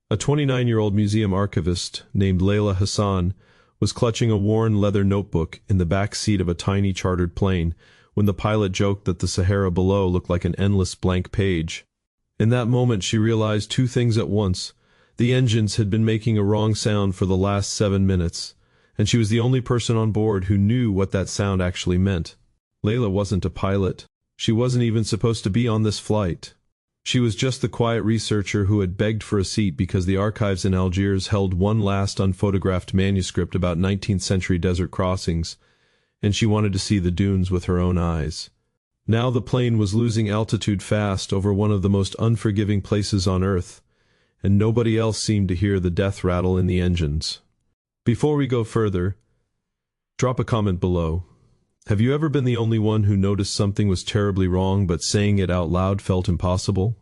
A 29-year-old museum archivist named Layla Hassan was clutching a worn leather notebook in the back seat of a tiny chartered plane when the pilot joked that the Sahara below looked like an endless blank page. In that moment she realized two things at once. The engines had been making a wrong sound for the last 7 minutes, and she was the only person on board who knew what that sound actually meant. Layla wasn't a pilot. She wasn't even supposed to be on this flight. She was just the quiet researcher who had begged for a seat because the archives in Algiers held one last unphotographed manuscript about 19th-century desert crossings, and she wanted to see the dunes with her own eyes. Now the plane was losing altitude fast over one of the most unforgiving places on Earth, and nobody else seemed to hear the death rattle in the engines. Before we go further, drop a comment below. Have you ever been the only one who noticed something was terribly wrong but saying it out loud felt impossible?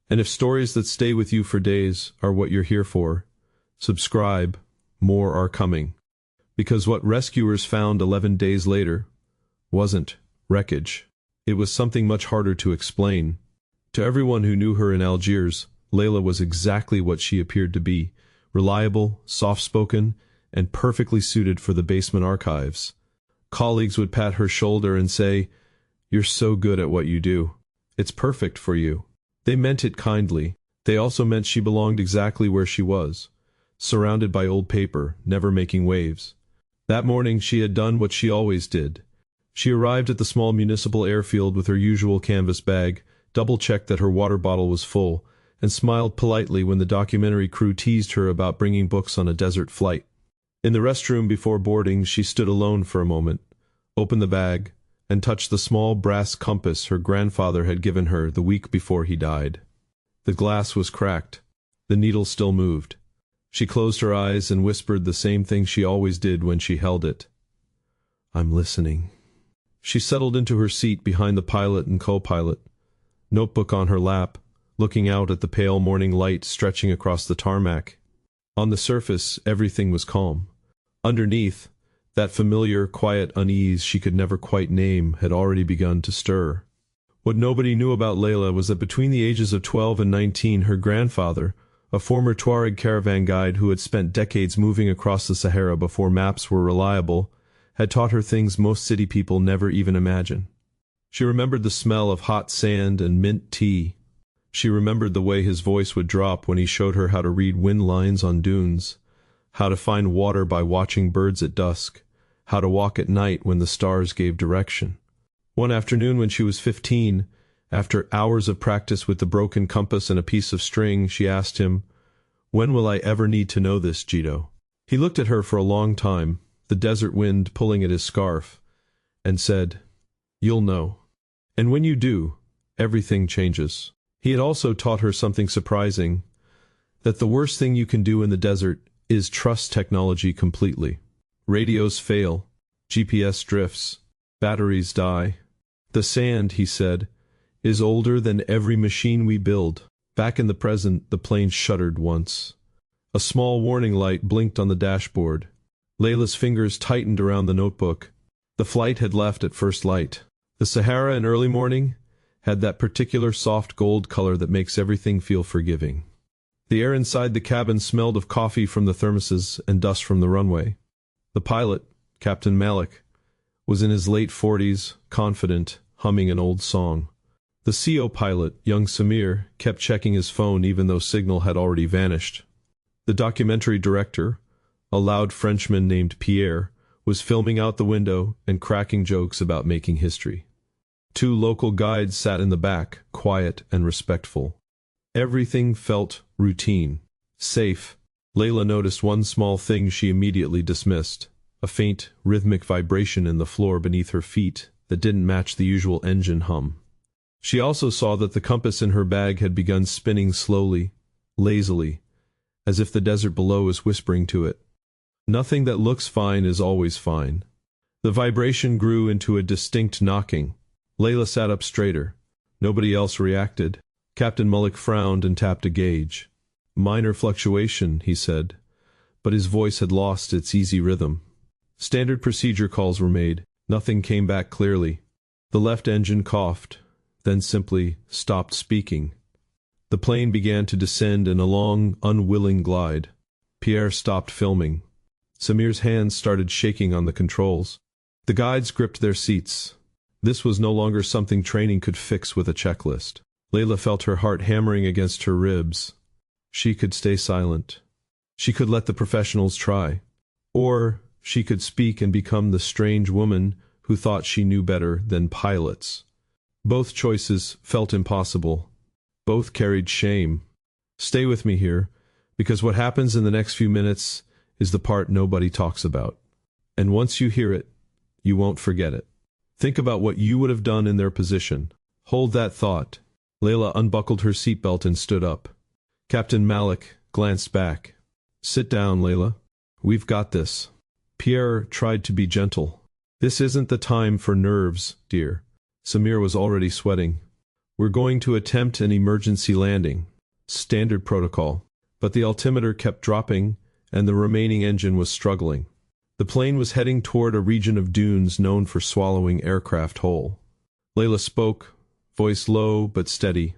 And if stories that stay with you for days are what you're here for, subscribe, more are coming. Because what rescuers found 11 days later wasn't wreckage. It was something much harder to explain. To everyone who knew her in Algiers, Layla was exactly what she appeared to be: reliable, soft-spoken, and perfectly suited for the basement archives. Colleagues would pat her shoulder and say, "You're so good at what you do. It's perfect for you." They meant it kindly. They also meant she belonged exactly where she was, surrounded by old paper, never making waves. That morning she had done what she always did. She arrived at the small municipal airfield with her usual canvas bag, double-checked that her water bottle was full, and smiled politely when the documentary crew teased her about bringing books on a desert flight. In the restroom before boarding, she stood alone for a moment, opened the bag, and touched the small brass compass her grandfather had given her the week before he died. The glass was cracked. The needle still moved. She closed her eyes and whispered the same thing she always did when she held it. "I'm listening." She settled into her seat behind the pilot and co-pilot, notebook on her lap, looking out at the pale morning light stretching across the tarmac. On the surface, everything was calm. Underneath, that familiar, quiet unease she could never quite name had already begun to stir. What nobody knew about Layla was that between the ages of 12 and 19, her grandfather, a former Tuareg caravan guide who had spent decades moving across the Sahara before maps were reliable, had taught her things most city people never even imagine. She remembered the smell of hot sand and mint tea. She remembered the way his voice would drop when he showed her how to read wind lines on dunes, how to find water by watching birds at dusk, how to walk at night when the stars gave direction. One afternoon when she was 15, after hours of practice with the broken compass and a piece of string, she asked him, "When will I ever need to know this, Jito?" He looked at her for a long time, the desert wind pulling at his scarf, and said, "You'll know. And when you do, everything changes." He had also taught her something surprising, that the worst thing you can do in the desert is trust technology completely. Radios fail, GPS drifts, batteries die. The sand, he said, is older than every machine we build. Back in the present, the plane shuddered once. A small warning light blinked on the dashboard. Layla's fingers tightened around the notebook. The flight had left at first light. The Sahara in early morning had that particular soft gold color that makes everything feel forgiving. The air inside the cabin smelled of coffee from the thermoses and dust from the runway. The pilot, Captain Malik, was in his late 40s, confident, humming an old song. The CO pilot, young Samir, kept checking his phone even though signal had already vanished. The documentary director, a loud Frenchman named Pierre, was filming out the window and cracking jokes about making history. 2 local guides sat in the back, quiet and respectful. Everything felt routine, safe. Layla noticed one small thing she immediately dismissed, a faint, rhythmic vibration in the floor beneath her feet that didn't match the usual engine hum. She also saw that the compass in her bag had begun spinning slowly, lazily, as if the desert below was whispering to it. Nothing that looks fine is always fine. The vibration grew into a distinct knocking. Layla sat up straighter. Nobody else reacted. Captain Malik frowned and tapped a gauge. "Minor fluctuation," he said, but his voice had lost its easy rhythm. Standard procedure calls were made. Nothing came back clearly. The left engine coughed, then simply stopped speaking. The plane began to descend in a long, unwilling glide. Pierre stopped filming. Samir's hands started shaking on the controls. The guides gripped their seats. This was no longer something training could fix with a checklist. Layla felt her heart hammering against her ribs. She could stay silent. She could let the professionals try. Or she could speak and become the strange woman who thought she knew better than pilots. Both choices felt impossible. Both carried shame. Stay with me here, because what happens in the next few minutes is the part nobody talks about. And once you hear it, you won't forget it. Think about what you would have done in their position. Hold that thought. Layla unbuckled her seatbelt and stood up. Captain Malik glanced back. Sit down, Layla. We've got this. Pierre tried to be gentle. This isn't the time for nerves, dear. Samir was already sweating. We're going to attempt an emergency landing. Standard protocol. But the altimeter kept dropping, and the remaining engine was struggling. The plane was heading toward a region of dunes known for swallowing aircraft whole. Layla spoke, voice low but steady.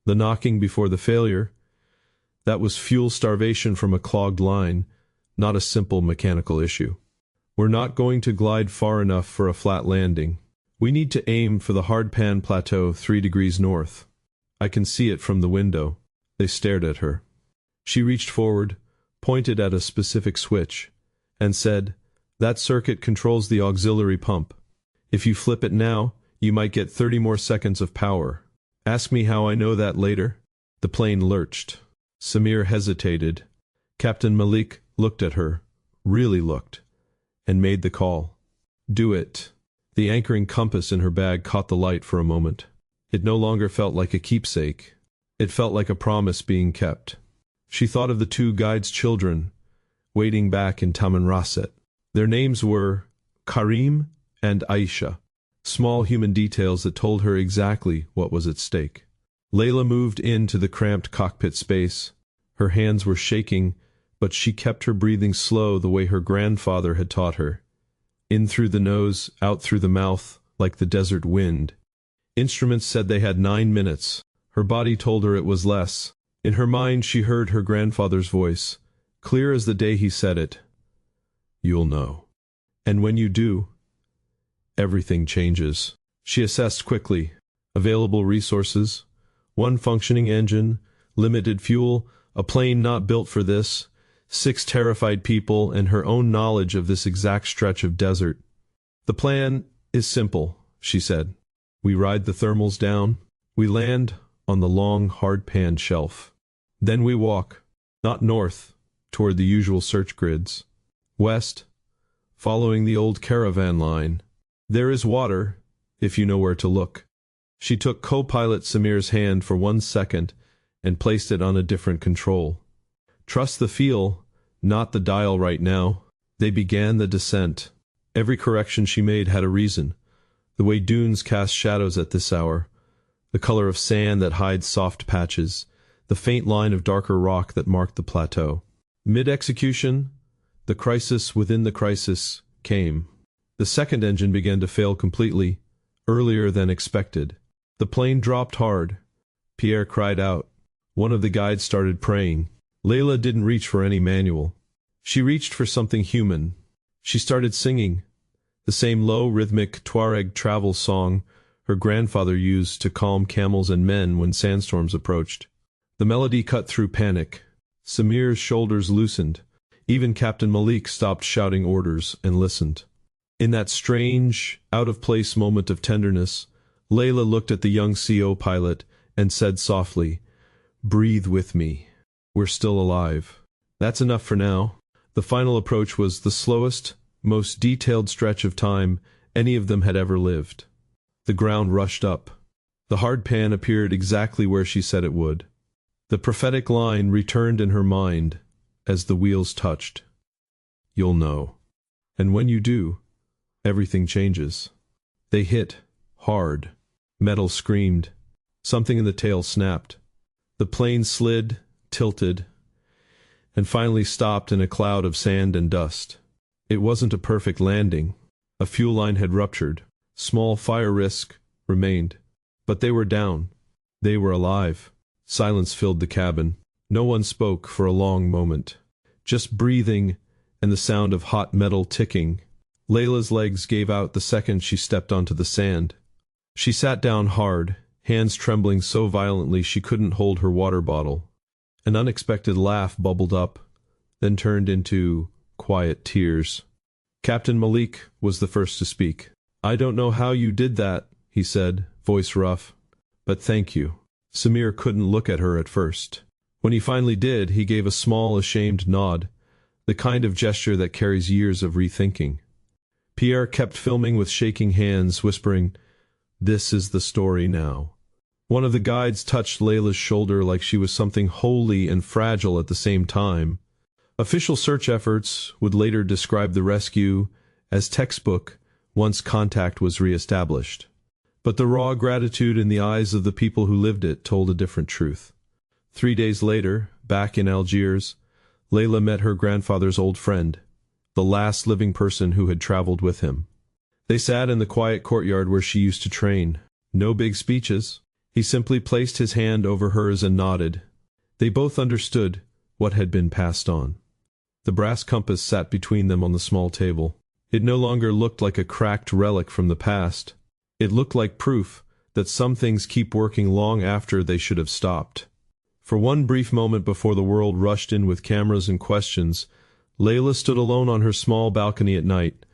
The knocking before the failure, that was fuel starvation from a clogged line, not a simple mechanical issue. We're not going to glide far enough for a flat landing. We need to aim for the hardpan plateau 3 degrees north. I can see it from the window. They stared at her. She reached forward, pointed at a specific switch, and said, "That circuit controls the auxiliary pump. If you flip it now, you might get 30 more seconds of power. Ask me how I know that later." The plane lurched. Samir hesitated. Captain Malik looked at her, really looked, and made the call. "Do it." The anchoring compass in her bag caught the light for a moment. It no longer felt like a keepsake. It felt like a promise being kept. She thought of the 2 guides' children, waiting back in Tamanrasset. Their names were Karim and Aisha, small human details that told her exactly what was at stake. Layla moved into the cramped cockpit space. Her hands were shaking, but she kept her breathing slow the way her grandfather had taught her. In through the nose, out through the mouth, like the desert wind. Instruments said they had 9 minutes. Her body told her it was less. In her mind she heard her grandfather's voice, clear as the day he said it. "You'll know. And when you do, everything changes." She assessed quickly. Available resources, 1 functioning engine, limited fuel, a plane not built for this, 6 terrified people, and her own knowledge of this exact stretch of desert. "The plan is simple," she said. "We ride the thermals down. We land on the long, hard-pan shelf. Then we walk, not north, toward the usual search grids. West, following the old caravan line. There is water, if you know where to look." She took co-pilot Samir's hand for 1 second and placed it on a different control. "Trust the feel, not the dial right now." They began the descent. Every correction she made had a reason. The way dunes cast shadows at this hour, the color of sand that hides soft patches, the faint line of darker rock that marked the plateau. Mid-execution, the crisis within the crisis came. The second engine began to fail completely, earlier than expected. The plane dropped hard. Pierre cried out. One of the guides started praying. Layla didn't reach for any manual. She reached for something human. She started singing, the same low, rhythmic Tuareg travel song her grandfather used to calm camels and men when sandstorms approached. The melody cut through panic. Samir's shoulders loosened. Even Captain Malik stopped shouting orders and listened. In that strange, out-of-place moment of tenderness, Layla looked at the young CO pilot and said softly, "Breathe with me. We're still alive." That's enough for now. The final approach was the slowest, most detailed stretch of time any of them had ever lived. The ground rushed up. The hard pan appeared exactly where she said it would. The prophetic line returned in her mind as the wheels touched. "You'll know. And when you do, everything changes." They hit, hard. Metal screamed. Something in the tail snapped. The plane slid, tilted, and finally stopped in a cloud of sand and dust. It wasn't a perfect landing. A fuel line had ruptured. Small fire risk remained. But they were down. They were alive. Silence filled the cabin. No one spoke for a long moment. Just breathing and the sound of hot metal ticking. Layla's legs gave out the second she stepped onto the sand. She sat down hard, hands trembling so violently she couldn't hold her water bottle. An unexpected laugh bubbled up, then turned into quiet tears. Captain Malik was the first to speak. "I don't know how you did that," he said, voice rough, "but thank you." Samir couldn't look at her at first. When he finally did, he gave a small, ashamed nod, the kind of gesture that carries years of rethinking. Pierre kept filming with shaking hands, whispering, "This is the story now." One of the guides touched Layla's shoulder like she was something holy and fragile at the same time. Official search efforts would later describe the rescue as textbook once contact was re-established. But the raw gratitude in the eyes of the people who lived it told a different truth. 3 days later, back in Algiers, Layla met her grandfather's old friend, the last living person who had traveled with him. They sat in the quiet courtyard where she used to train. No big speeches. He simply placed his hand over hers and nodded. They both understood what had been passed on. The brass compass sat between them on the small table. It no longer looked like a cracked relic from the past. It looked like proof that some things keep working long after they should have stopped. For one brief moment before the world rushed in with cameras and questions, Layla stood alone on her small balcony at night,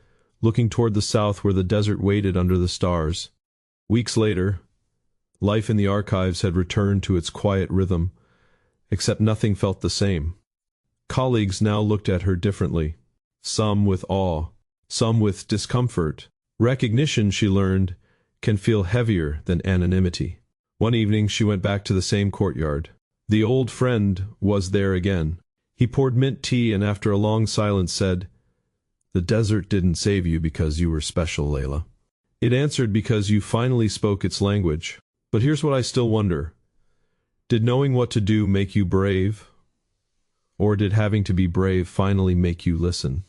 looking toward the south where the desert waited under the stars. Weeks later, life in the archives had returned to its quiet rhythm, except nothing felt the same. Colleagues now looked at her differently, some with awe, some with discomfort. Recognition, she learned, can feel heavier than anonymity. One evening she went back to the same courtyard. The old friend was there again. He poured mint tea and after a long silence said, "The desert didn't save you because you were special, Layla. It answered because you finally spoke its language. But here's what I still wonder. Did knowing what to do make you brave? Or did having to be brave finally make you listen?"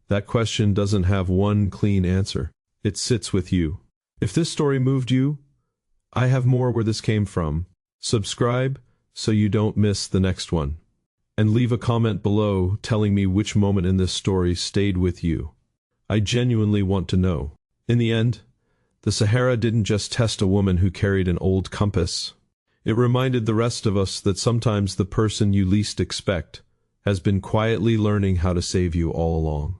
That question doesn't have one clean answer. It sits with you. If this story moved you, I have more where this came from. Subscribe so you don't miss the next one. And leave a comment below telling me which moment in this story stayed with you. I genuinely want to know. In the end, the Sahara didn't just test a woman who carried an old compass. It reminded the rest of us that sometimes the person you least expect has been quietly learning how to save you all along.